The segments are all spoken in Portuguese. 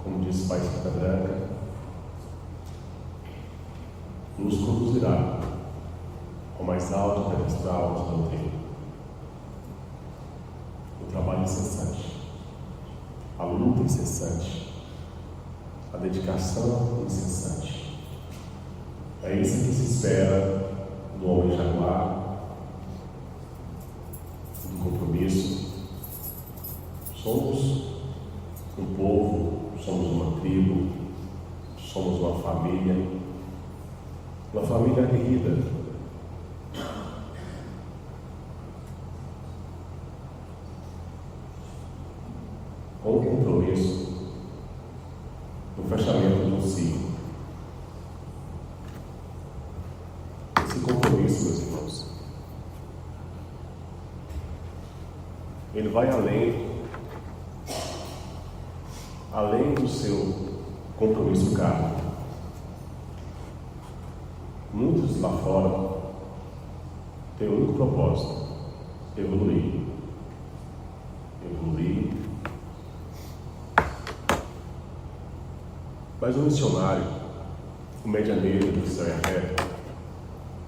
como disse o Pai Santa Branca, nos conduzirá ao mais alto pedestal de doutrina. O trabalho incessante, a luta incessante, a dedicação incessante. É isso que se espera do homem jaguar, do compromisso. Somos um povo, somos uma tribo, somos uma família aguerrida. Com o compromisso no fechamento de um ciclo. Esse compromisso, meus irmãos, ele vai além do seu compromisso kármico. Muitos lá fora têm o único propósito: evoluir. Mas o missionário, o medianeiro do céu e a terra,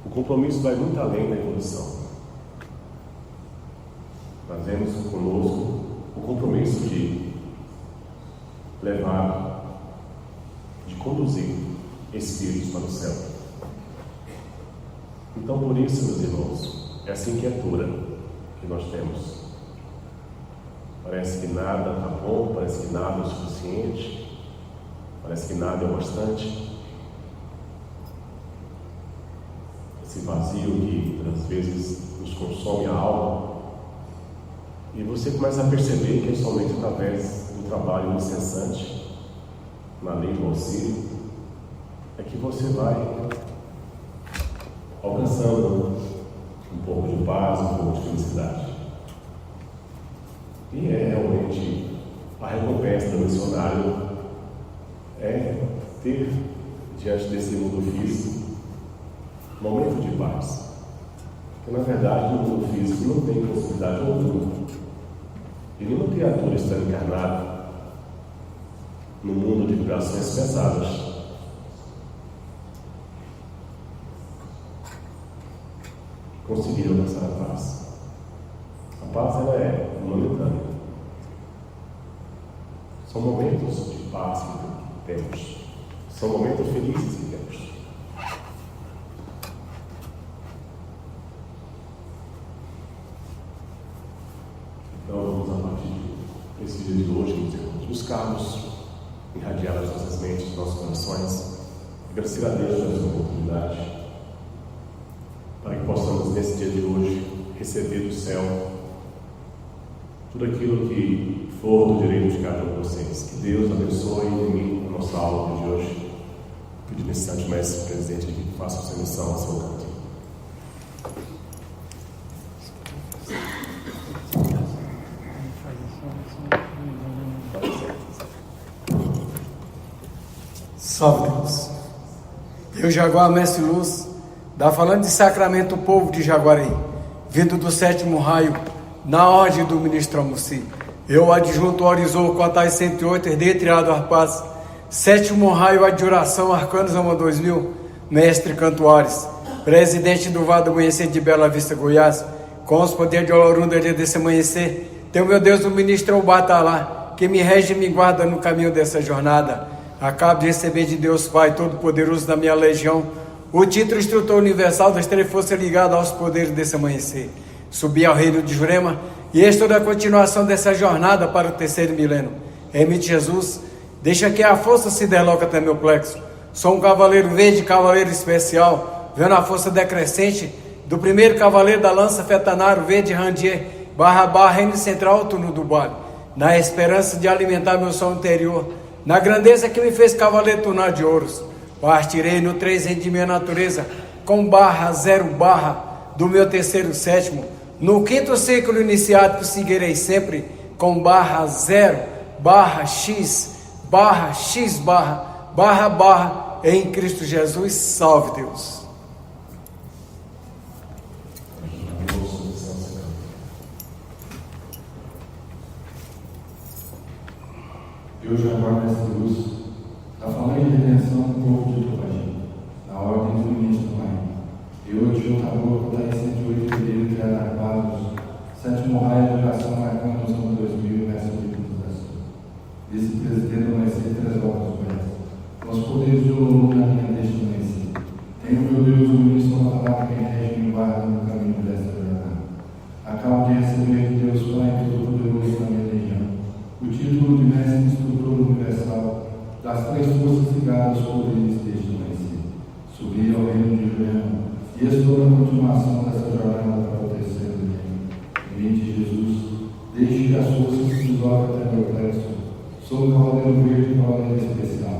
o compromisso vai muito além da evolução. Nós vemos conosco o compromisso de levar, de conduzir espíritos para o céu. Então, por isso, meus irmãos, essa inquietura que nós temos. Parece que nada está bom, parece que nada é o suficiente, parece que nada é o bastante. Esse vazio que às vezes nos consome a alma, e você começa a perceber que é somente através do trabalho incessante na lei do auxílio é que você vai alcançando um pouco de paz, um pouco de felicidade. E é realmente a recompensa do missionário é ter diante desse mundo físico um momento de paz. Porque na verdade no mundo físico não tem possibilidade alguma. E nenhuma criatura está encarnada no mundo de vibrações pesadas. Conseguir alcançar a paz. A paz ela é momentânea. São momentos de paz que temos. São momentos felizes que temos. Então vamos a partir desse dia de hoje, meus irmãos, buscarmos irradiar as nossas mentes, os nossos corações, agradecer a Deus por essa oportunidade, para que possamos nesse dia de hoje receber do céu tudo aquilo que for do direito de cada um de vocês. Que Deus abençoe em mim a nossa aula de hoje. Pedir nesse Santo Mestre presente aqui que faça a sua missão a seu canto. Salve Deus. Eu, Jaguar Mestre Luz, da falando de Sacramento, o povo de Jaguarei, vindo do 7º raio, na ordem do ministro Almoci. Eu, adjunto Horizon, Cotais 108, herdei triado Arpaz, 7º raio, adjuração, Arcanos Ama 2000, mestre Cantuares, presidente do Vado Amanhecer de Bela Vista, Goiás, com os poderes de Olorunda desse amanhecer, teu meu Deus, o ministro Obatalá, que me rege e me guarda no caminho dessa jornada. Acabo de receber de Deus Pai Todo-Poderoso da minha legião o título instrutor universal das três forças ligadas aos poderes desse amanhecer. Subi ao reino de Jurema e estou na continuação dessa jornada para o 3º milênio. Emite Jesus, deixa que a força se desloque até meu plexo. Sou um cavaleiro verde, cavaleiro especial, vendo a força decrescente do primeiro cavaleiro da lança Fetanaro Verde Randier, // reino central, turno do Vale, na esperança de alimentar meu som interior, na grandeza que me fez cavaleiro tunar de ouros. Partirei no 3 de minha natureza, com /0 do meu 3º sétimo, no 5º ciclo iniciático seguirei sempre, com /0 /x /x // em Cristo Jesus. Salve Deus. Eu, Jaguar Mestre Luz, da falante de redenção do povo de Tobagi, na ordem do ministro Mãe. Eu, Tio Tabor, da 108 Pereira, criado a quadros, 7º raio de oração marcando os anos 2000, mestre de Fundação. Vice-presidente do Maestria Teresópolis Goiás. Com os poderes de Olô na minha deixa do Maestria. Tenho, meu Deus, o ministro uma palavra que rege e me guarda no caminho desta jornada. Acabo de receber de Deus Pai Todo-Poderoso na minha legião o título de mestre instrutor universal das 3 forças ligadas aos poderes deste Maestria. Subi ao reino de Julião e estou na continuação dessa jornada para o terceiro reino. Em mim de Jesus, deixe que as forças se deslocem até meu plexo. Sou o cavaleiro verde e cavaleiro especial.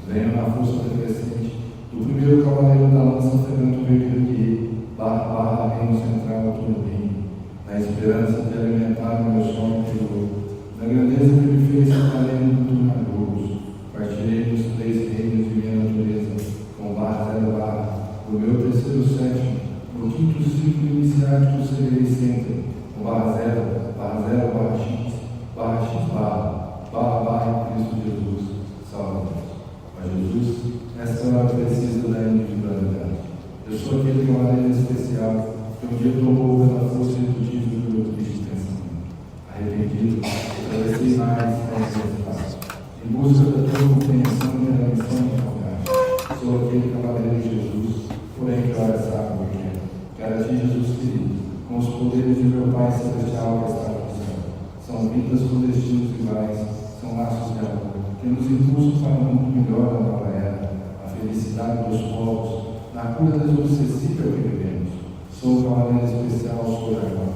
Venho na força decrescente do primeiro cavaleiro da lança Ferranto Verde barra reino central todo reino, na esperança de alimentar o meu sonho interior, na grandeza que me fez cavaleiro do Turnaglobos. Partirei dos 3 reinos de minha natureza, com barra no meu terceiro sétimo, no 5º ciclo iniciático serei sempre, com barra x, barra em Cristo Jesus, salva-nos. Mas Jesus, esta hora precisa da individualidade. Eu sou aquele cavaleiro especial que um dia tomou pela força irredutível do meu triste pensamento. Arrependido, atravessei mais espaço, em busca da tua compreensão e da missão de salvar. Sou aquele cavaleiro de Jesus, porém que hora sabe o que é. Quero a ti, Jesus querido, com os poderes de meu Pai Celestial que está no céu. São vidas com destinos iguais, são laços de amor, que nos impulsam para um mundo melhor da nova era, a felicidade dos povos, na cura desobsessível que vivemos. Sou o cavaleiro especial, sou Jaguar,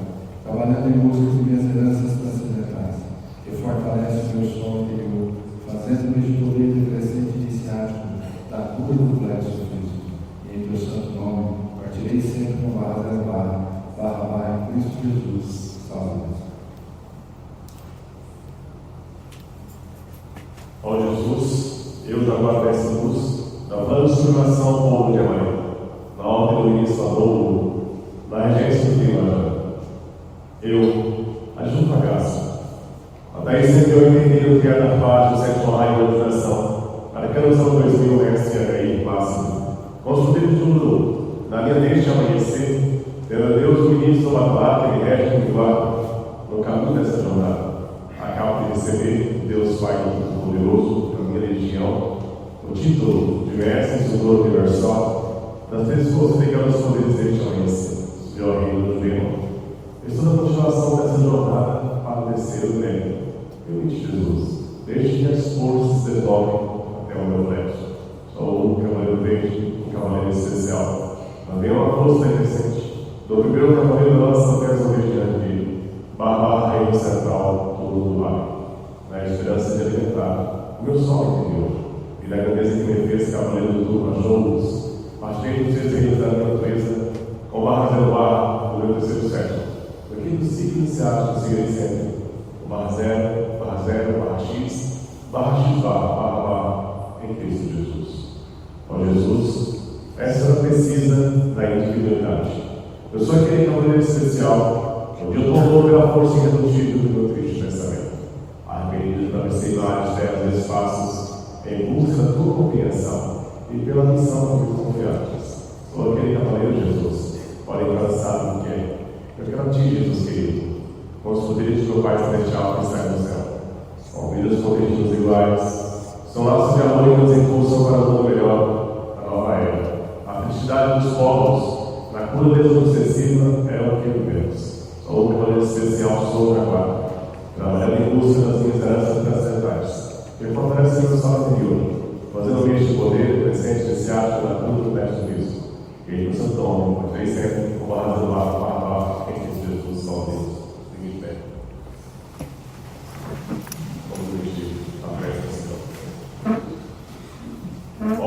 trabalhando em busca de minhas heranças transcendentais, que fortalece o meu sol interior, fazendo-me de poder decrescente iniciático da cura do plexo físico. E em teu santo nome, partirei sempre com barra em Cristo Jesus. Salve-nos. Ó Jesus, eu, Jaguar Mestre Luz, da transformação ao povo de Amanhã, na ordem do ministro Adolfo, na regência do clima, eu, adjunto a graça, até 180 criado a paz do 7º raio da iluminação, marcando os anos 2000, mestre aí, máximo, construído de tudo, na minha deixa de amanhecer, tendo Deus o ministro uma palavra que rege e guarda no caminho dessa jornada. Acabo de receber Deus Pai Todo-Poderoso, a minha legião, o título de mestre instrutor universal das 3 forças ligadas aos poderes deste amanhecer, subiu ao reino do Julião. Estou na continuação dessa jornada para o terceiro reino. Eu te Jesus, deixe que as forças se deslocem até o meu plexo. Sou um cavaleiro verde, um cavaleiro especial. Também uma força decrescente. Do primeiro cavaleiro da lança até as ovelhas de barra reino central, todo do vale, na esperança de alimentar o meu sol interior e da grandeza que me fez cavaleiro do Turnaglobos, partirei dos 3 reinos da minha natureza, com barra no meu terceiro sétimo. Do 5º ciclo iniciático seguirei sempre, com barra x, barra em Cristo Jesus. Ó Jesus, essa hora precisa da individualidade. Eu sou aquele cavaleiro especial, que um dia tomou pela força irredutível do meu triste pensamento. Arrependido, atravessei vários terras e espaços em busca da tua compreensão e pela missão que me confiaste. Sou aquele cavaleiro Jesus, porém cansado do que é. Eu quero a ti, Jesus querido, com os poderes de meu Pai Celestial que está no céu. Com vidas corrigidas iguais, são laços de amor que nos impulsam para um mundo melhor, a nova era. A felicidade dos povos, na cura desobsessiva, é o que vivemos. Sou um cavaleiro especial, sou o Jaguar, trabalhando em busca das minhas heranças transcendentais, que fortalecem meu sol interior, fazendo este poder presente iniciático na cura do mestre físico. E em Santo Nome, portei sempre com barra em Cristo Jesus, salve Deus. Fique de pé. Vamos vestir a festa, Senhor. Ó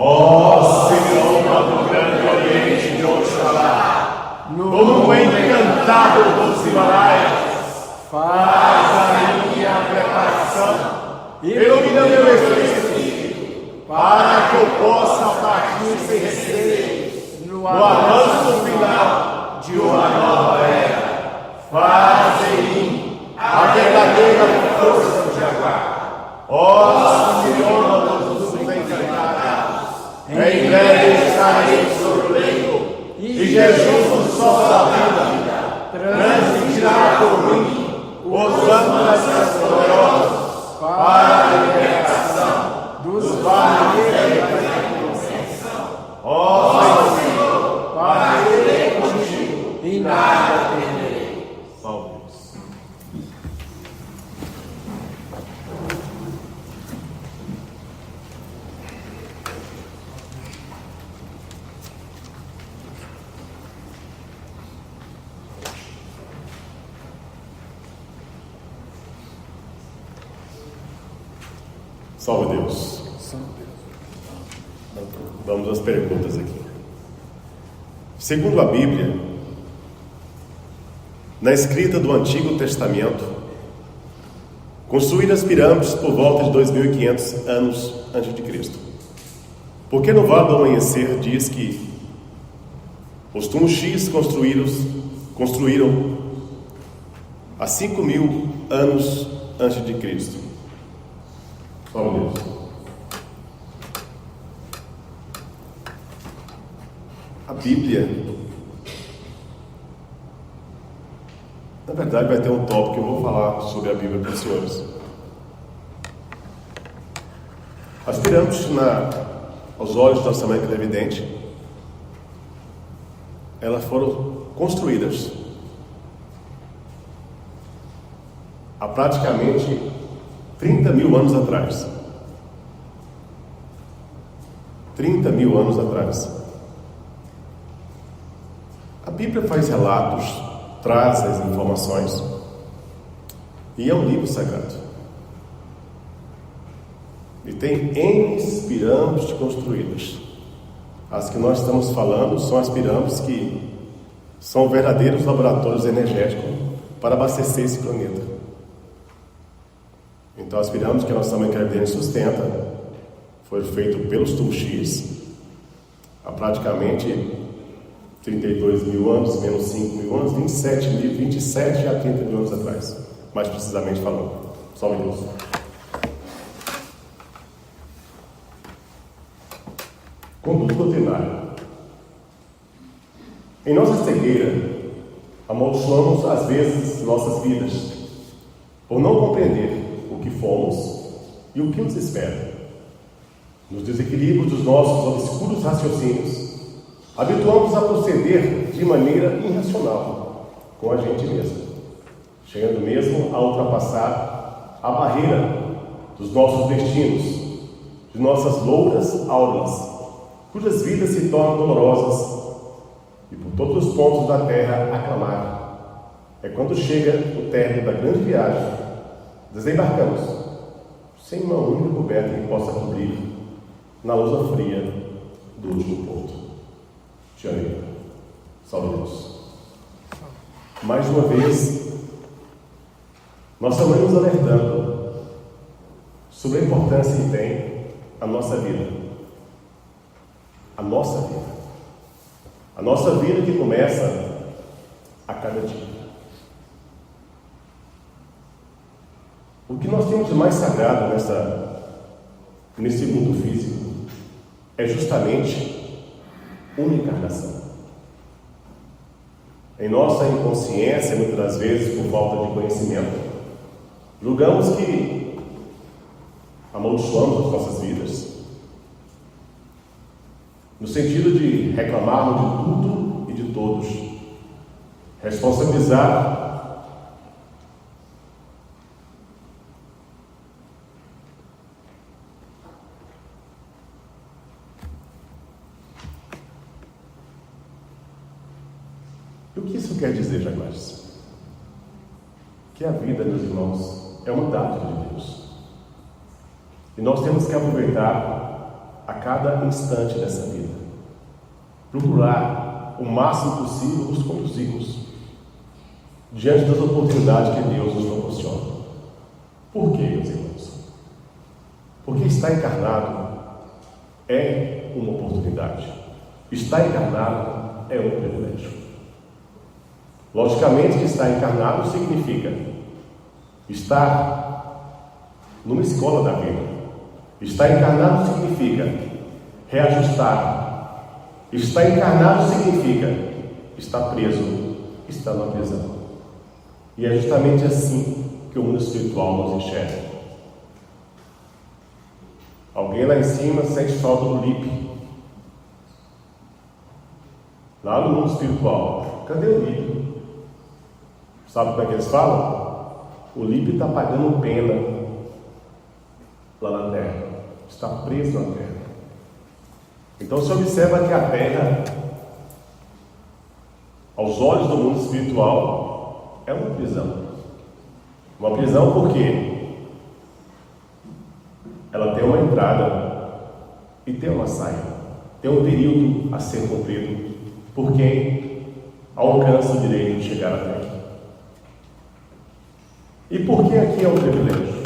Senhor, do grande Oriente de Oxalá, como encantado dos Himalaias, faz a minha preparação, ilumina meu espírito, para que eu possa partir sem receio no avanço final de uma nova era. Faz em mim a verdadeira força do Jaguar. Ó breve estarei sobre o leito, e Jesus, o sol da vida, transmitirá por mim os lâmpadas dolorosas para a libertação dos vales da inconsciência. Ó Senhor, partirei contigo e nada temerei. Salve Deus. Salve Deus. Vamos às perguntas aqui. Segundo a Bíblia, na escrita do Antigo Testamento, construíram as pirâmides por volta de 2.500 anos antes de Cristo. Porque no Vale do Amanhecer diz que os Tumxis construíram há 5.000 anos antes de Cristo. Salve Deus. A Bíblia, na verdade, vai ter um tópico que eu vou falar sobre a Bíblia para os senhores. As pirâmides, aos olhos do orçamento televidente, elas foram construídas há praticamente 30.000 anos atrás. 30.000 anos atrás. A Bíblia faz relatos, traz as informações, e é um livro sagrado. E tem N pirâmides construídas. As que nós estamos falando são as pirâmides que são verdadeiros laboratórios energéticos para abastecer esse planeta. Então, as pirâmides que a nossa mãe Kardec sustenta foram feitas pelos Tumxis há praticamente 32.000 anos, menos 5.000 anos, 27 a 30.000 anos atrás, mais precisamente falando. Só um minuto. Conduta doutrinária. Em nossa cegueira, amaldiçoamos às vezes nossas vidas, por não compreender o que fomos e o que nos espera. Nos desequilíbrios dos nossos obscuros raciocínios, habituamos a proceder de maneira irracional com a gente mesmo, chegando mesmo a ultrapassar a barreira dos nossos destinos, de nossas louras auras, cujas vidas se tornam dolorosas, e por todos os pontos da terra aclamar. É quando chega o término da grande viagem, desembarcamos, sem uma única coberta que possa cobrir, na luza fria do último ponto. Tiago, salve Deus. Mais uma vez, nossa mãe nos alertando sobre a importância que tem a nossa vida. A nossa vida. A nossa vida que começa a cada dia. O que nós temos de mais sagrado nesse mundo físico é justamente uma encarnação. Em nossa inconsciência, muitas das vezes, por falta de conhecimento, julgamos que amaldiçoamos as nossas vidas, no sentido de reclamarmos de tudo e de todos, responsabilizar E o que isso quer dizer, Jacques? Que a vida, meus irmãos, é uma dádiva de Deus. E nós temos que aproveitar a cada instante dessa vida. Procurar o máximo possível nos conduzirmos diante das oportunidades que Deus nos proporciona. Por quê, meus irmãos? Porque estar encarnado é uma oportunidade. Estar encarnado é um privilégio. Logicamente que estar encarnado significa estar numa escola da vida. Estar encarnado significa reajustar Estar encarnado significa estar preso, estar na prisão. E é justamente assim que o mundo espiritual nos enxerga. Alguém lá em cima sente falta do LIP. Lá no mundo espiritual, cadê o LIP? Sabe como é que eles falam? O LIP está pagando pena lá na Terra. Está preso na Terra. Então se observa que a Terra, aos olhos do mundo espiritual, é uma prisão. Uma prisão porque ela tem uma entrada e tem uma saída. Tem um período a ser cumprido por quem alcança o direito de chegar até aqui. E por que aqui é um privilégio?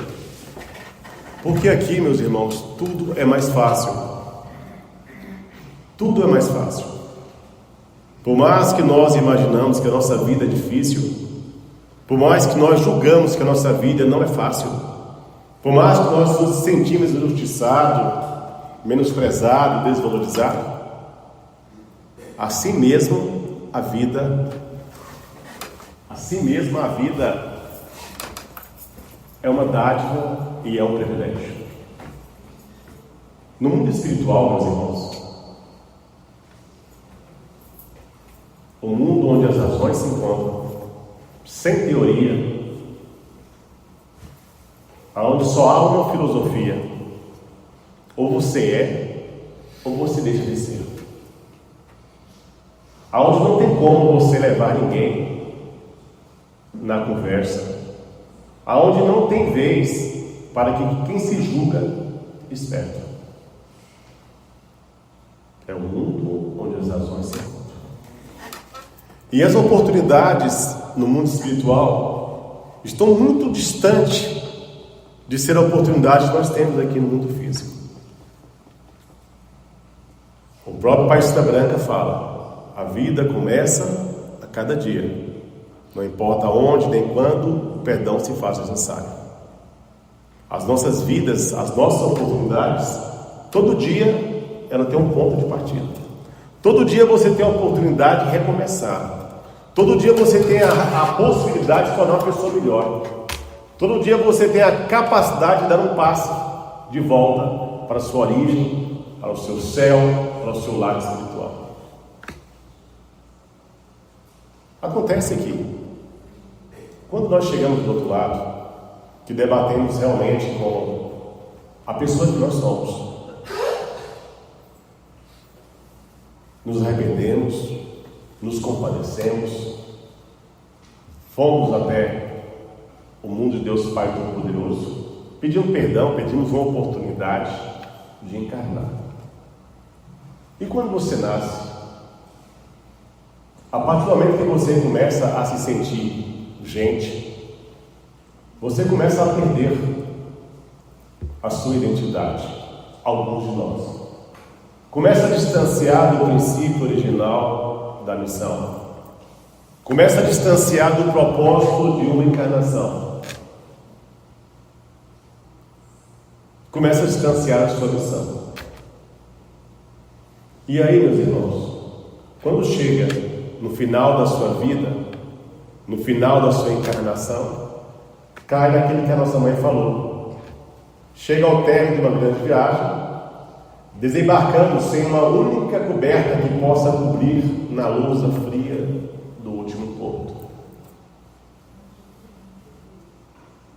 Porque aqui, meus irmãos, tudo é mais fácil. Tudo é mais fácil. Por mais que nós imaginamos que a nossa vida é difícil, por mais que nós julgamos que a nossa vida não é fácil, por mais que nós nos sentimos injustiçados, menosprezados, desvalorizados, assim mesmo a vida é uma dádiva e é um privilégio. No mundo espiritual, meus irmãos, o mundo onde as razões se encontram, sem teoria, onde só há uma filosofia: ou você é, ou você deixa de ser. Onde não tem como você levar ninguém na conversa, aonde não tem vez para que quem se julga esperta. É o mundo onde as razões se encontram. E as oportunidades no mundo espiritual estão muito distantes de ser a oportunidade que nós temos aqui no mundo físico. O próprio Paixão Branca fala: a vida começa a cada dia. Não importa onde nem quando, o perdão se faz necessário. As nossas vidas, as nossas oportunidades, todo dia ela tem um ponto de partida. Todo dia você tem a oportunidade de recomeçar. Todo dia você tem a possibilidade de tornar uma pessoa melhor. Todo dia você tem a capacidade de dar um passo de volta para a sua origem, para o seu céu, para o seu lar espiritual. Acontece que, quando nós chegamos do outro lado, que debatemos realmente com a pessoa que nós somos, nos arrependemos, nos compadecemos, fomos até o mundo de Deus Pai Todo-Poderoso, pedimos perdão, pedimos uma oportunidade de encarnar. E quando você nasce, a partir do momento que você começa a se sentir gente, você começa a perder a sua identidade, alguns de nós. Começa a distanciar do princípio original da missão. Começa a distanciar do propósito de uma encarnação. Começa a distanciar da sua missão. E aí, meus irmãos, quando chega no final da sua vida, no final da sua encarnação, cai naquilo que a nossa mãe falou. Chega ao término de uma grande viagem, desembarcando sem uma única coberta que possa cobrir na lousa fria do último porto.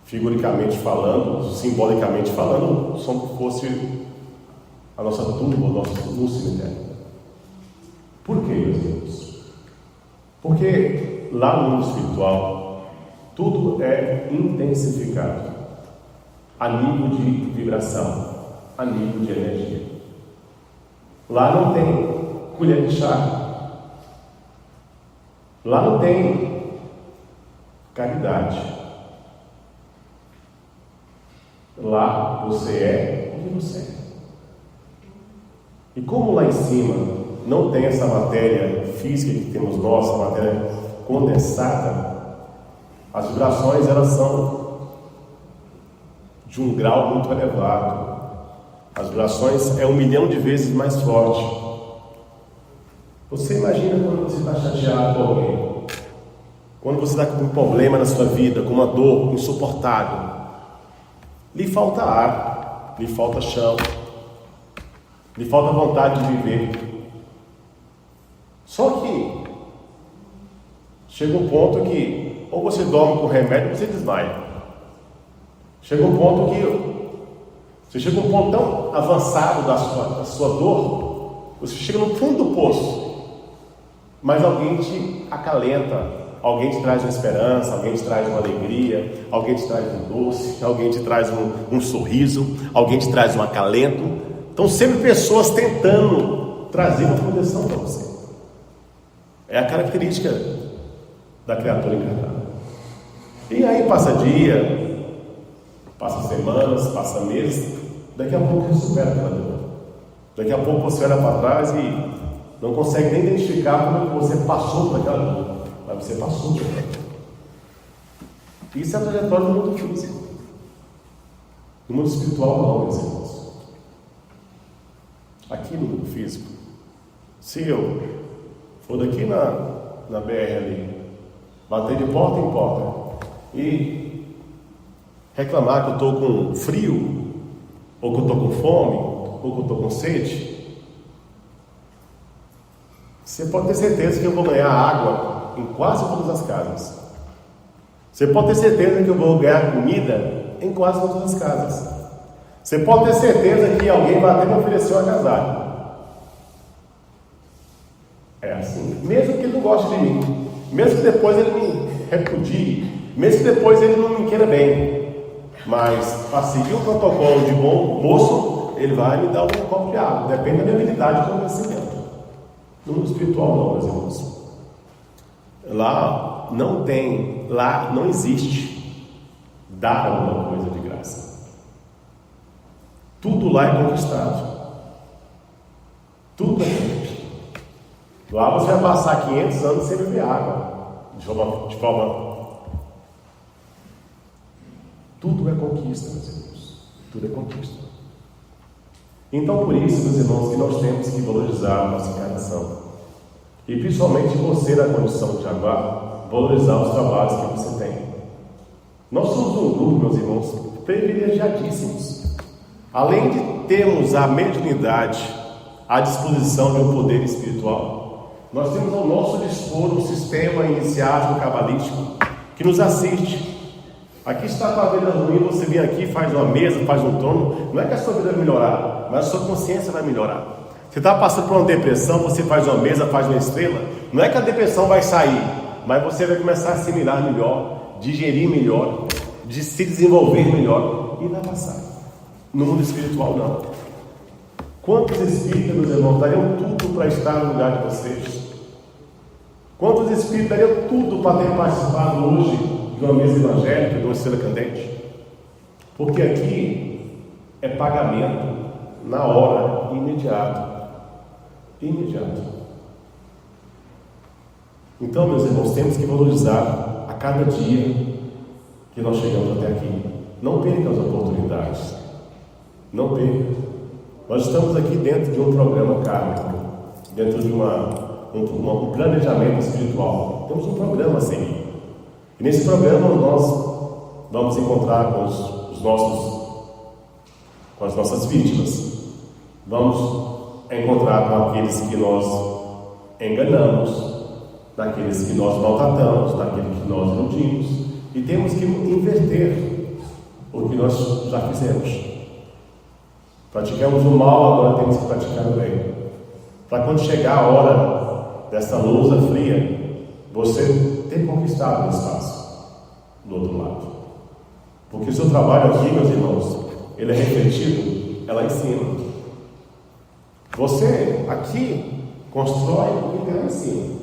Figuricamente falando, simbolicamente falando, como se fosse a nossa tumba, o nosso cemitério. Por que, meus irmãos? Porque lá no mundo espiritual, tudo é intensificado a nível de vibração, a nível de energia. Lá não tem colher de chá. Lá não tem caridade. Lá você é o que você é. E como lá em cima não tem essa matéria física que temos nós, a matéria condensada, as vibrações elas são de um grau muito elevado. As vibrações é 1 milhão de vezes mais forte. Você imagina quando você está chateado com alguém, quando você está com um problema na sua vida, com uma dor insuportável, lhe falta ar, lhe falta chão, lhe falta vontade de viver. Só que chega um ponto que ou você dorme com remédio ou você desmaia. Chega um ponto que você chega a um ponto tão avançado da sua dor, você chega no fundo do poço, mas alguém te acalenta, alguém te traz uma esperança, alguém te traz uma alegria, alguém te traz um doce, alguém te traz um sorriso, alguém te traz um acalento. Então sempre pessoas tentando trazer uma proteção para você. É a característica da criatura encarnada. E aí passa dia, passa semanas, passa meses, daqui a pouco você supera aquela dor. Daqui a pouco você olha para trás e não consegue nem identificar como é que você passou por aquela dor, mas você passou por ela. Isso é a trajetória do mundo físico. No mundo espiritual não, meus irmãos. Aqui no mundo físico, se eu for daqui na BR ali, bater de porta em porta e reclamar que eu estou com frio, ou que eu estou com fome, ou que eu estou com sede, você pode ter certeza que eu vou ganhar água em quase todas as casas. Você pode ter certeza que eu vou ganhar comida em quase todas as casas. Você pode ter certeza que alguém vai até me oferecer um agasalho. É assim. Mesmo que ele não goste de mim, mesmo que depois ele me repudie, mesmo que depois ele não me queira bem, mas para seguir um protocolo de bom moço, ele vai me dar um copo de água. Depende da minha habilidade de convencimento. No mundo espiritual não, meus irmãos. Lá não existe dar alguma coisa de graça. Tudo lá é conquistado. Tudo é conquistado. Lá você vai passar 500 anos sem beber água. De forma. Tudo é conquista, meus irmãos. Tudo é conquista. Então, por isso, meus irmãos, que nós temos que valorizar a nossa encarnação. E principalmente você, na condição de Jaguar, valorizar os trabalhos que você tem. Nós somos um grupo, meus irmãos, privilegiadíssimos. Além de termos a mediunidade à disposição de um poder espiritual, nós temos ao nosso dispor um sistema iniciático cabalístico que nos assiste. Aqui está com a vida ruim, você vem aqui, faz uma mesa, faz um trono. Não é que a sua vida vai melhorar, mas a sua consciência vai melhorar. Você está passando por uma depressão, você faz uma mesa, faz uma estrela. Não é que a depressão vai sair, mas você vai começar a assimilar melhor, digerir melhor, de se desenvolver melhor e vai passar. No mundo espiritual não. Quantos espíritas, meus irmãos, dariam tudo para estar no lugar de vocês? Quantos espíritos dariam tudo para ter participado hoje de uma mesa evangélica, de uma estrela candente? Porque aqui é pagamento na hora, imediato. Então, meus irmãos, temos que valorizar a cada dia que nós chegamos até aqui. Não perca as oportunidades. Não perca. Nós estamos aqui dentro de um programa kármico, dentro de um planejamento espiritual. Temos um programa a seguir. E nesse programa nós vamos encontrar com as nossas vítimas. Vamos encontrar com aqueles que nós enganamos, daqueles que nós maltratamos, daqueles que nós iludimos, e temos que inverter o que nós já fizemos. Praticamos o mal, agora temos que praticar o bem, para quando chegar a hora dessa lousa fria, você ter conquistado o espaço do outro lado. Porque o seu trabalho aqui, meus irmãos, ele é refletido, é lá em cima. Você aqui constrói o que tem lá em cima.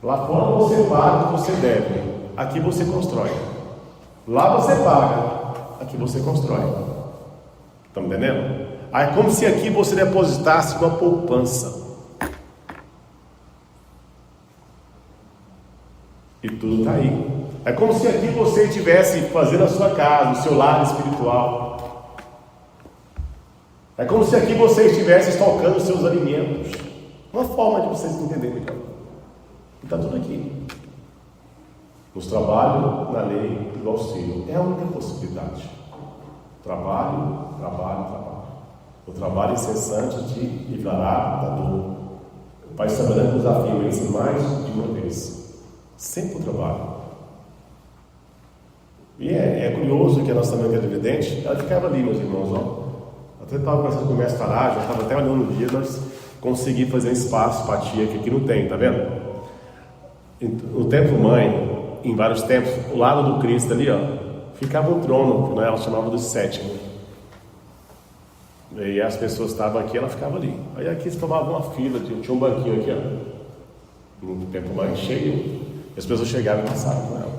Lá fora você paga o que você deve. Aqui você constrói. Lá você paga. Aqui você constrói. Estão me entendendo? É como se aqui você depositasse uma poupança. E tudo está aí. É como se aqui você estivesse fazendo a sua casa, o seu lar espiritual. É como se aqui você estivesse estocando os seus alimentos. Uma forma de vocês entenderem melhor. E está tudo aqui. Nos trabalho, na lei e no auxílio. É a única possibilidade. Trabalho, trabalho, trabalho. O trabalho incessante te livrará da dor. O Pai Sagrado nos afirma isso mais de uma vez. Sempre o trabalho. E é curioso que a nossa mãe, que era vidente, ela ficava ali, meus irmãos, ó. Até estava conversando com o mestre Taraj, eu estava até olhando no dia, nós conseguimos fazer um espaço para a tia, que aqui não tem, tá vendo? No templo mãe, em vários templos, o lado do Cristo ali, ó, ficava um trono, que ela chamava do sétimo. E as pessoas estavam aqui, ela ficava ali. Aí aqui se tomava uma fila, tinha um banquinho aqui, ó, um templo mãe cheio, e as pessoas chegavam e passavam com ela.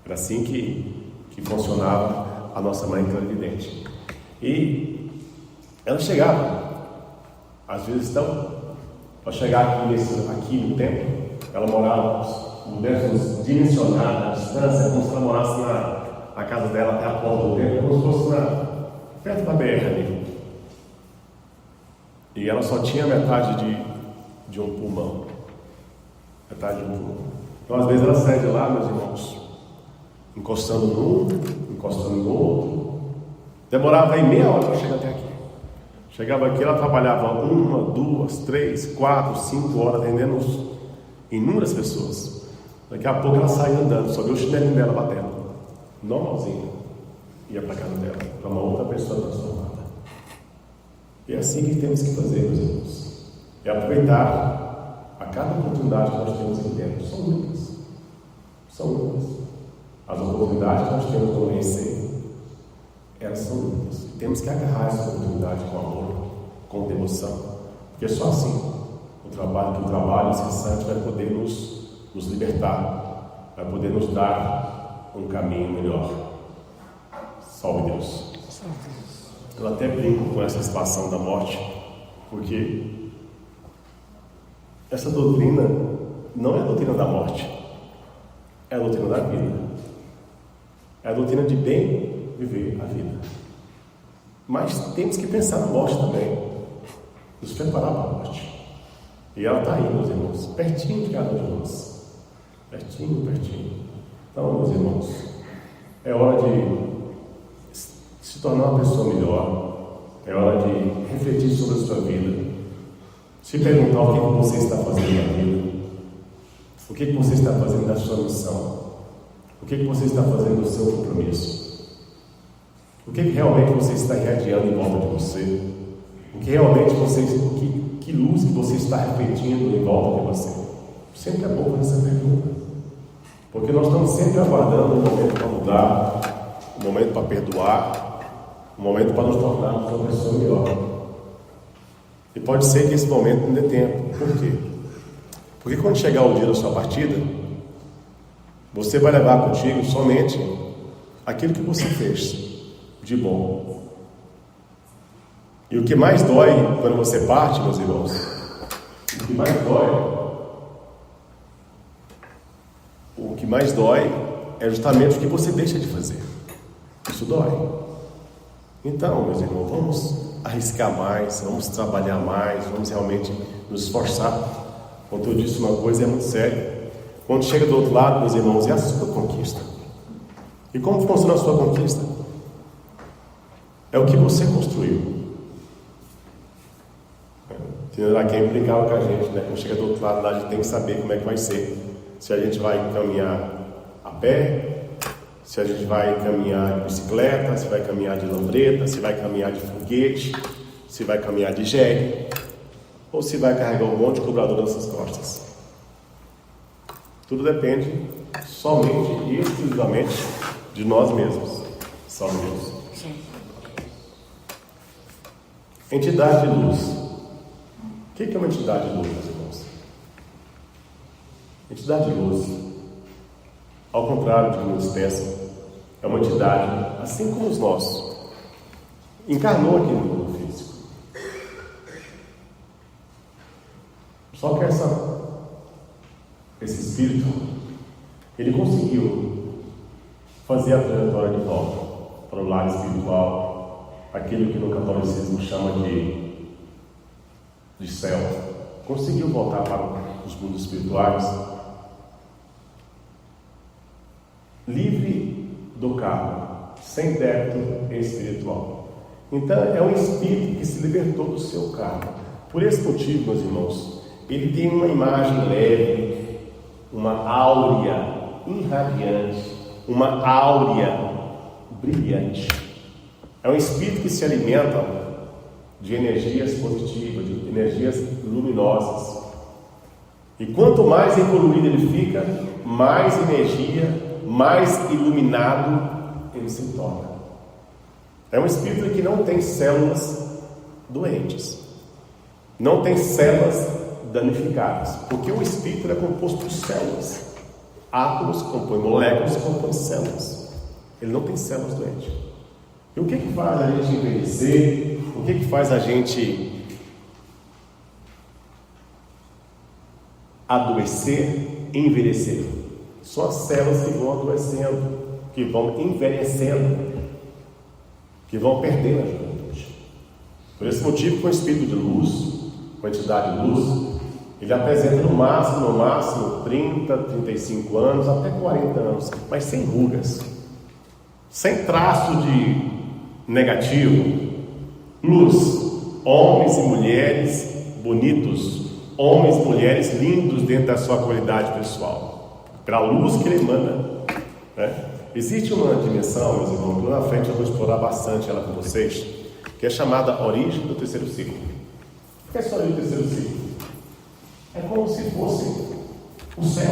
Era assim que funcionava a nossa mãe clarividente. E ela chegava, às vezes então, para chegar aqui no templo, ela morava nos dimensionar a distância, como se ela morasse na casa dela até a porta do templo, como se fosse perto da BR ali. E ela só tinha metade de um pulmão. Metade de um pulmão. Então, às vezes, ela sai de lá, meus irmãos, encostando num, encostando no outro. Demorava aí meia hora para chegar até aqui. Chegava aqui, ela trabalhava 1, 2, 3, 4, 5 horas atendendo inúmeras pessoas. Daqui a pouco ela saía andando, só viu o chinelinho dela batendo, normalzinho, ia para casa dela, para uma outra pessoa transformada. E é assim que temos que fazer, meus irmãos. É aproveitar a cada oportunidade que nós temos aqui dentro. São únicas. São únicas. As oportunidades que nós temos no renascer, elas são únicas. E temos que agarrar essa oportunidade com amor, com devoção. Porque só assim o trabalho incessante vai poder nos libertar, vai poder nos dar um caminho melhor. Salve Deus. Eu até brinco com essa situação da morte, porque essa doutrina não é a doutrina da morte, é a doutrina da vida. É a doutrina de bem viver a vida. Mas temos que pensar na morte também, nos preparar para a morte. E ela está aí, meus irmãos, pertinho de cada um de nós. Pertinho, pertinho. Então, meus irmãos, é hora de se tornar uma pessoa melhor. É hora de refletir sobre a sua vida. Se perguntar o que você está fazendo na vida. O que você está fazendo na sua missão. O que você está fazendo no seu compromisso. O que realmente você está irradiando em volta de você. O que realmente que luz que você está refletindo em volta de você. Sempre é bom fazer essa pergunta. Porque nós estamos sempre aguardando um momento para mudar, um momento para perdoar, um momento para nos tornarmos uma pessoa melhor. E pode ser que esse momento não dê tempo. Por quê? Porque quando chegar o dia da sua partida, você vai levar contigo somente aquilo que você fez de bom. E o que mais dói quando você parte, meus irmãos, o que mais dói é justamente o que você deixa de fazer. Isso dói. Então, meus irmãos, vamos arriscar mais, vamos trabalhar mais, vamos realmente nos esforçar. Quando eu disse uma coisa, é muito sério. Quando chega do outro lado, meus irmãos, é a sua conquista. E como funciona a sua conquista? É o que você construiu. Quem brincava com a gente, né? Quando chega do outro lado, a gente tem que saber como é que vai ser. Se a gente vai caminhar a pé, se a gente vai caminhar de bicicleta, se vai caminhar de lambreta, se vai caminhar de foguete, se vai caminhar de jegue, ou se vai carregar um monte de cobrador nas suas costas. Tudo depende somente e exclusivamente de nós mesmos. Salve Deus. Entidade de luz. O que é uma entidade de luz, meus irmãos? Entidade de luz, ao contrário do que muitos pensam, é uma entidade assim como os nossos. Encarnou aqui no mundo físico. Só que esse espírito, ele conseguiu fazer a trajetória de volta para o lado espiritual, aquilo que no catolicismo chama de de céu, conseguiu voltar para os mundos espirituais livre do karma, sem débito espiritual. Então é um espírito que se libertou do seu karma. Por esse motivo, meus irmãos, ele tem uma imagem leve, uma áurea irradiante, uma áurea brilhante. É um espírito que se alimenta de energias positivas, de energias luminosas. E quanto mais evoluído ele fica, mais energia, mais iluminado ele se torna. É um espírito que não tem células doentes, não tem células danificadas, porque o espírito é composto por células. Átomos compõem moléculas e compõem células. Ele não tem células doentes. E o que faz a gente envelhecer? O que faz a gente adoecer e envelhecer? São as células que vão adoecendo, que vão envelhecendo, que vão perdendo a juventude. Por esse motivo, com o espírito de luz, com a entidade de luz, ele apresenta no máximo 30, 35 anos, até 40 anos, mas sem rugas, sem traço de negativo. Luz, homens e mulheres bonitos, homens e mulheres lindos dentro da sua qualidade pessoal, pela luz que ele emana, né? Existe uma dimensão, meus irmãos, que lá na frente eu vou explorar bastante ela com vocês, que é chamada origem do terceiro ciclo. O que é essa origem do terceiro ciclo? É como se fosse o céu.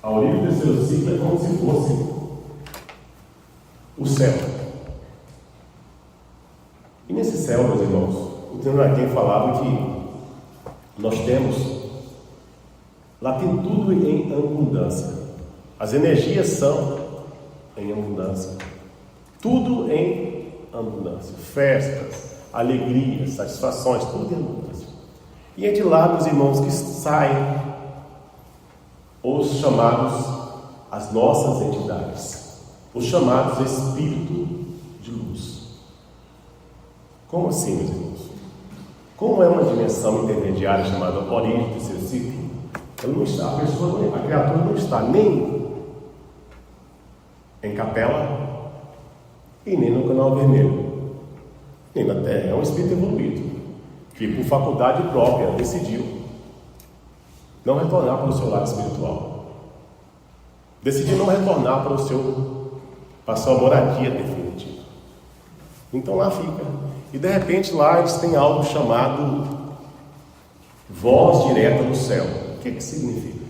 A origem do terceiro ciclo é como se fosse o céu. E nesse céu, meus irmãos, o Tenaraquém falava que nós temos, lá tem tudo em abundância. As energias são em abundância. Tudo em abundância. Festas, alegrias, satisfações, tudo em abundância. E é de lá, meus irmãos, que saem os chamados, as nossas entidades, os chamados espírito de luz. Como assim, meus irmãos? Como é uma dimensão intermediária chamada origem do terceiro ciclo, ela não está, a criatura não está nem em capela e nem no canal vermelho, nem na terra. É um espírito evoluído que, por faculdade própria, decidiu não retornar para o seu lado espiritual, decidiu não retornar para a sua moradia definitiva. Então lá fica, e de repente lá eles têm algo chamado voz direta do céu. O que significa?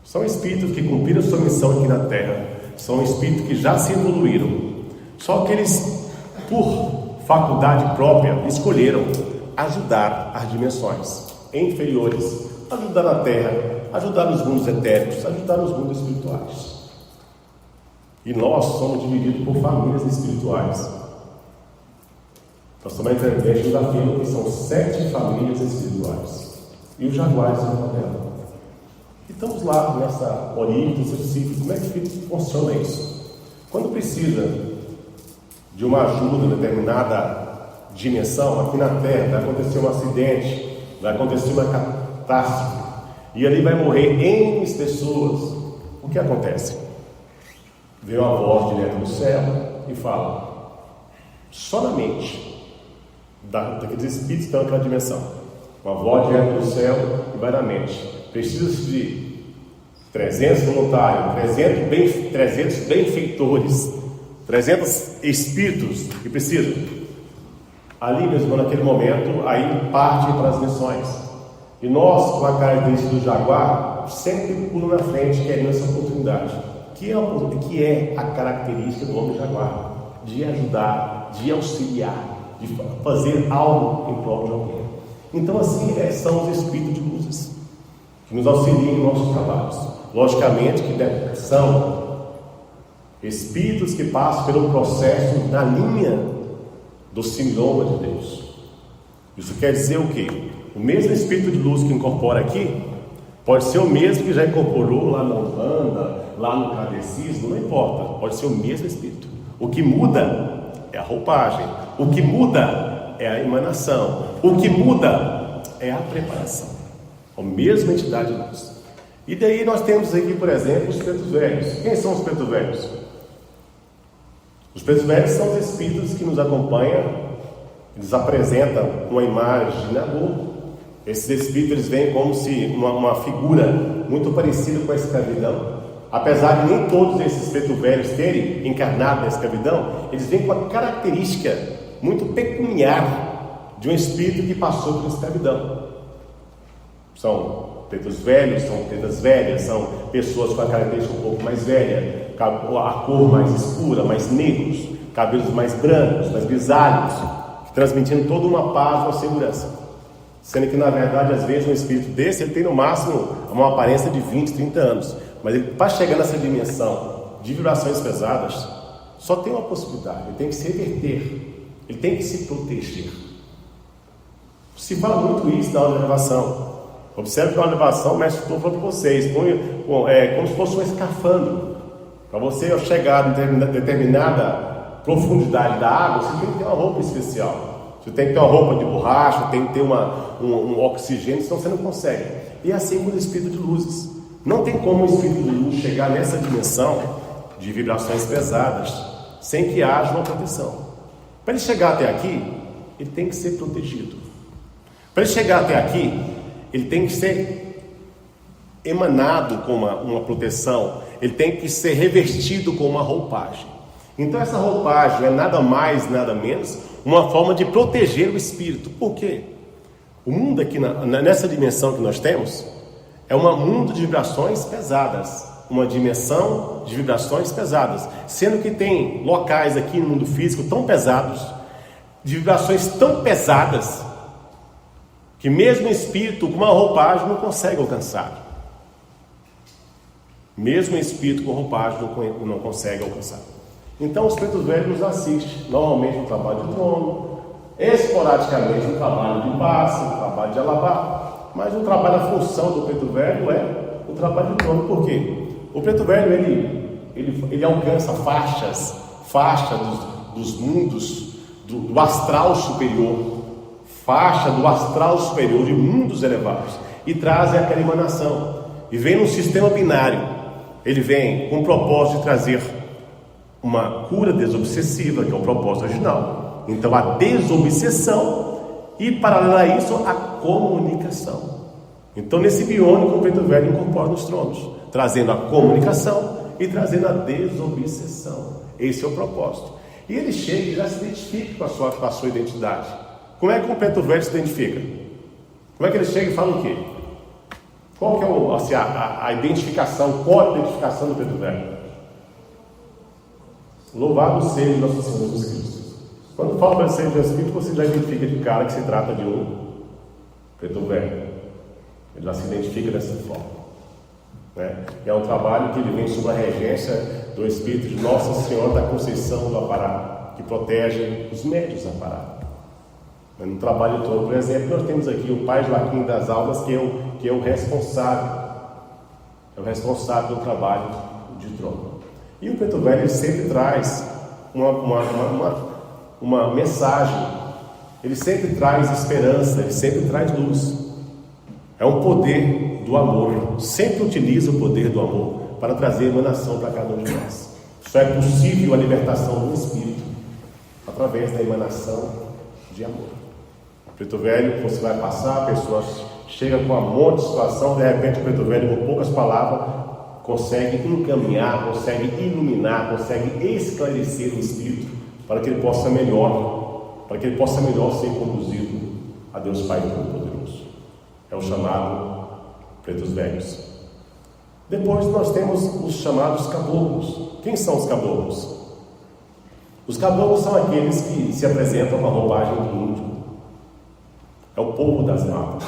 São espíritos que cumpriram sua missão aqui na terra, são espíritos que já se evoluíram, só que eles, por faculdade própria, escolheram ajudar as dimensões inferiores, ajudar na terra, ajudar nos mundos etéricos, ajudar nos mundos espirituais. E nós somos divididos por famílias espirituais. Nós também entendemos da firma que são 7 famílias espirituais, e os jaguares são uma delas. E estamos lá nessa origem do ciclo. Como é que funciona isso? Quando precisa de uma ajuda em determinada dimensão, aqui na Terra vai acontecer um acidente, vai acontecer uma catástrofe, e ali vai morrer N pessoas. O que acontece? Vem uma voz direta do céu e fala, só na mente daqueles espíritos que estão naquela dimensão, uma voz direta do céu e vai na mente. Precisa de 300 voluntários, 300 benfeitores, 300 espíritos que precisam. Ali mesmo, naquele momento, aí partem para as missões. E nós, com a característica do jaguar, sempre pulam na frente, querendo essa oportunidade. Que é a característica do homem jaguar? De ajudar, de auxiliar, de fazer algo em prol de alguém. Então, assim são os espíritos de luzes, que nos auxiliam em nossos trabalhos. Logicamente que são espíritos que passam pelo processo na linha do simioma de Deus. Isso quer dizer o quê? O mesmo espírito de luz que incorpora aqui pode ser o mesmo que já incorporou lá na Umbanda, lá no kardecismo, não importa, pode ser o mesmo espírito. O que muda é a roupagem, o que muda é a emanação. O que muda é a preparação. A mesma entidade de luz. E daí nós temos aqui, por exemplo, os pretos velhos. Quem são os pretos velhos? Os pretos velhos são os espíritos que nos acompanham. Eles apresentam uma imagem de Nabu. Esses espíritos eles vêm como se uma figura muito parecida com a escravidão. Apesar de nem todos esses pretos velhos terem encarnado na escravidão, eles vêm com a característica muito peculiar de um espírito que passou pela escravidão. São pretos velhos, são pretas velhas, são pessoas com a característica um pouco mais velha, a cor mais escura, mais negros, cabelos mais brancos, mais grisalhos, transmitindo toda uma paz, uma segurança. Sendo que, na verdade, às vezes um espírito desse, ele tem no máximo uma aparência de 20, 30 anos. Mas ele, para chegar nessa dimensão de vibrações pesadas, só tem uma possibilidade: ele tem que se reverter, ele tem que se proteger. Se fala muito isso na elevação. Observe que a elevação, o mestre estou falando para vocês, como se fosse um escafandro. Para você chegar em determinada profundidade da água, você tem que ter uma roupa especial. Você tem que ter uma roupa de borracha, tem que ter um oxigênio, senão você não consegue. E assim com o espírito de luzes. Não tem como o espírito de luz chegar nessa dimensão de vibrações pesadas sem que haja uma proteção. Para ele chegar até aqui, ele tem que ser protegido. Para ele chegar até aqui, ele tem que ser emanado com uma proteção, ele tem que ser revestido com uma roupagem. Então essa roupagem é nada mais, nada menos uma forma de proteger o espírito. Por quê? O mundo aqui, nessa dimensão que nós temos, é um mundo de vibrações pesadas, uma dimensão de vibrações pesadas, sendo que tem locais aqui no mundo físico tão pesados, de vibrações tão pesadas, que mesmo o espírito com uma roupagem não consegue alcançar. Mesmo o espírito com roupagem não consegue alcançar. Então os pretos velhos nos assistem, normalmente no trabalho de trono, esporadicamente no trabalho de passe, no trabalho de alabar. Mas o trabalho, a função do preto velho é o trabalho de trono. Por quê? O preto velho ele alcança faixas dos mundos do astral superior, faixa do astral superior de mundos elevados, e traz aquela emanação. E vem num sistema binário. Ele vem com o propósito de trazer uma cura desobsessiva, que é o propósito original. Então a desobsessão e, paralelo a isso, a comunicação. Então nesse biônico o preto velho incorpora nos tronos, trazendo a comunicação e trazendo a desobsessão. Esse é o propósito. E ele chega e já se identifica com a sua identidade. Como é que o preto velho se identifica? Como é que ele chega e fala o quê? Qual que é a identificação, qual a identificação do preto velho? Louvado seja nosso Senhor Jesus Cristo. Quando fala para ser Jesus Cristo, você já identifica de cara que se trata de um preto velho. Ele já se identifica dessa forma. Né? É um trabalho que ele vem sob a regência do Espírito de Nossa Senhora da Conceição do Apará, que protege os médios do Apará. No trabalho todo, por exemplo, nós temos aqui o Pai Joaquim das Almas, que é o responsável. É o responsável do trabalho de trono. E o preto velho sempre traz uma mensagem, ele sempre traz esperança, ele sempre traz luz. É um poder do amor, sempre utiliza o poder do amor para trazer emanação para cada um de nós. Só é possível a libertação do espírito através da emanação de amor. O preto velho, você vai passar, a pessoa chega com um monte de situação, de repente o preto velho, com poucas palavras, consegue encaminhar, consegue iluminar, consegue esclarecer o espírito para que ele possa melhor ser conduzido a Deus Pai Todo-Poderoso. É o chamado pretos velhos. Depois nós temos os chamados caboclos. Quem são os caboclos? Os caboclos são aqueles que se apresentam com a roupagem do índio. É o povo das matas.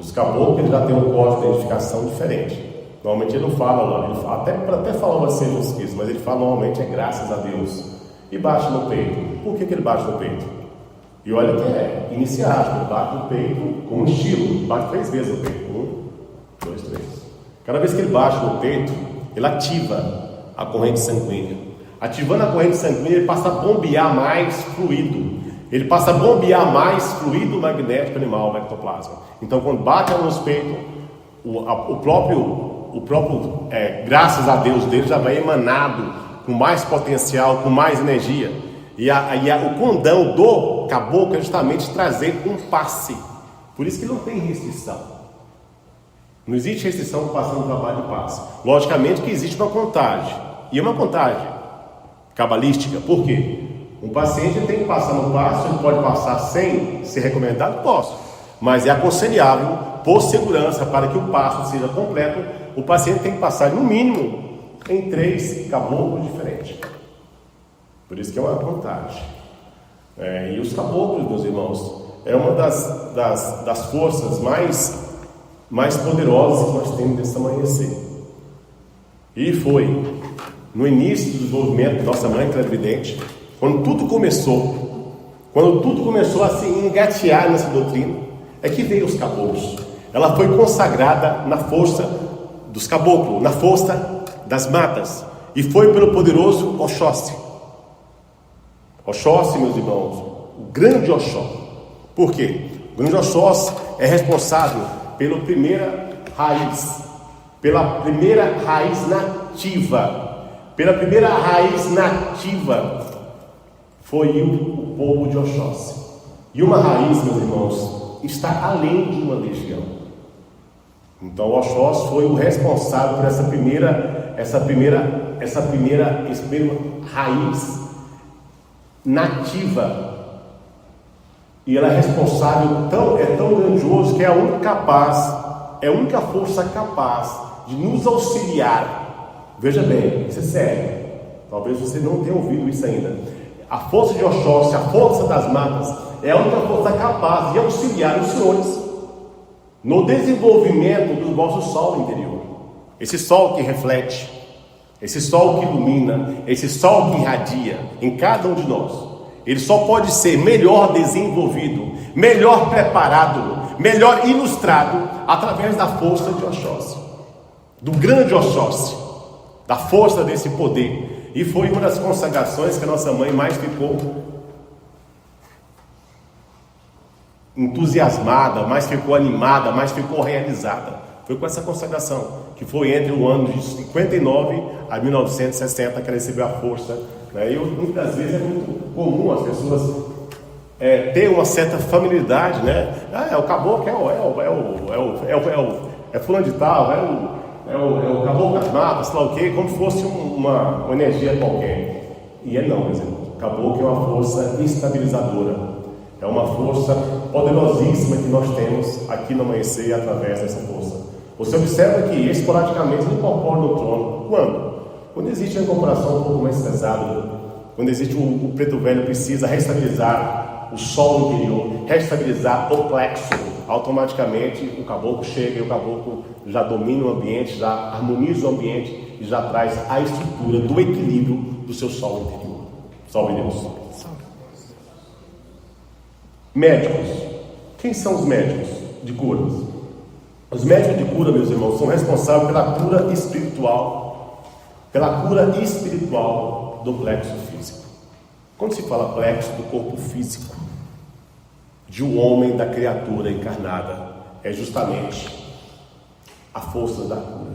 Os caboclos eles já têm um código de identificação diferente. Normalmente ele não fala, ele fala, até falava assim Jesus Cristo, mas ele fala normalmente é graças a Deus. E bate no peito. Por que ele bate no peito? E olha que é iniciático, ele bate no peito com um estilo, bate 3 vezes no peito. 1, 2, 3. Cada vez que ele bate no peito, ele ativa a corrente sanguínea. Ativando a corrente sanguínea, ele passa a bombear mais fluido. ele passa a bombear mais fluido magnético animal, o ectoplasma. Então, quando bate no peito, o próprio graças a Deus dele já vai emanado com mais potencial, com mais energia. E o condão do caboclo é justamente trazer um passe. Por isso que não tem restrição. Não existe restrição para passar no trabalho de passe. Logicamente que existe uma contagem. E uma contagem cabalística. Por quê? Um paciente tem que passar no passe, ele pode passar sem ser recomendado? Posso. Mas é aconselhável, por segurança, para que o passo seja completo, o paciente tem que passar no mínimo em 3 caboclos diferentes. Por isso que é uma contagem. E os caboclos, meus irmãos, é uma das forças mais poderosas que nós temos nesse amanhecer. E foi no início do desenvolvimento de nossa mãe clarividente, quando tudo começou a se engatear nessa doutrina, é que veio os caboclos. Ela foi consagrada na força dos caboclos, na força das matas, e foi pelo poderoso Oxóssi. Oxóssi, meus irmãos, o grande Oxóssi. Por quê? O grande Oxóssi é responsável pela primeira raiz nativa. Pela primeira raiz nativa foi o povo de Oxóssi. E uma raiz, meus irmãos, está além de uma legião. Então Oxóssi foi o responsável por essa primeira raiz nativa. E ela é responsável, é tão grandioso que é a única força capaz de nos auxiliar. Veja bem, isso é sério. Talvez você não tenha ouvido isso ainda. A força de Oxóssi, a força das matas, é a única força capaz de auxiliar os senhores no desenvolvimento do vosso sol interior. Esse sol que reflete, esse sol que ilumina, esse sol que irradia em cada um de nós. Ele só pode ser melhor desenvolvido, melhor preparado, melhor ilustrado através da força de Oxóssi, do grande Oxóssi, da força desse poder. E foi uma das consagrações que a nossa mãe mais ficou entusiasmada, mais ficou animada, mais ficou realizada. Foi com essa consagração, que foi entre o ano de 59 a 1960 que ela recebeu a força. E muitas vezes é muito comum as pessoas ter uma certa familiaridade, né? É o caboclo, é fulano de tal, é o caboclo das matas, sei lá o quê, como se fosse uma energia qualquer. E não, por exemplo, o caboclo é uma força estabilizadora. É uma força poderosíssima que nós temos aqui no amanhecer através dessa força. Você observa que esporadicamente ele incorpora no trono. Quando? Quando existe uma incorporação um pouco mais pesada, quando existe o preto velho precisa restabilizar o sol interior, restabilizar o plexo, automaticamente o caboclo chega e o caboclo já domina o ambiente, já harmoniza o ambiente e já traz a estrutura do equilíbrio do seu sol interior. Salve Deus. Médicos. Quem são os médicos de curas? Os médicos de cura, meus irmãos, são responsáveis pela cura espiritual, do plexo físico. Quando se fala plexo do corpo físico, de um homem, da criatura encarnada, é justamente a força da cura.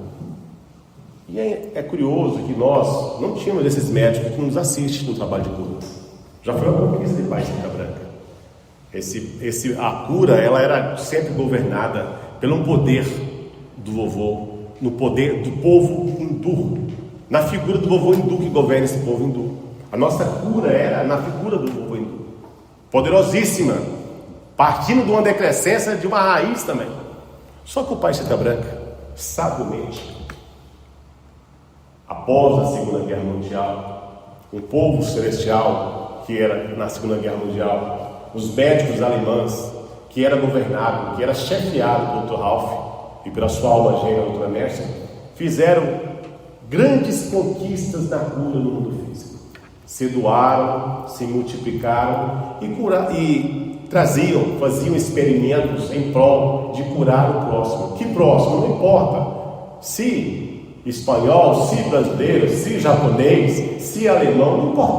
E é curioso que nós não tínhamos esses médicos que nos assistem no trabalho de cura. Já foi uma conquista de Pai Cinta Branca. A cura, ela era sempre governada pelo poder do vovô, no poder do povo hindu, na figura do vovô hindu que governa esse povo hindu. A nossa cura era na figura do vovô hindu, poderosíssima, partindo de uma decrescência de uma raiz também. Só que o Pai Cinta Branca, sabiamente, após a Segunda Guerra Mundial, o povo celestial que era na Segunda Guerra Mundial, os médicos alemães, que era governado, que era chefiado pelo Dr. Ralph e pela sua alma gêmea, a Dra. Mercer, fizeram grandes conquistas na cura no mundo físico. Se doaram, se multiplicaram e faziam experimentos em prol de curar o próximo. Que próximo? Não importa. Se espanhol, se brasileiro, se japonês, se alemão, não importa.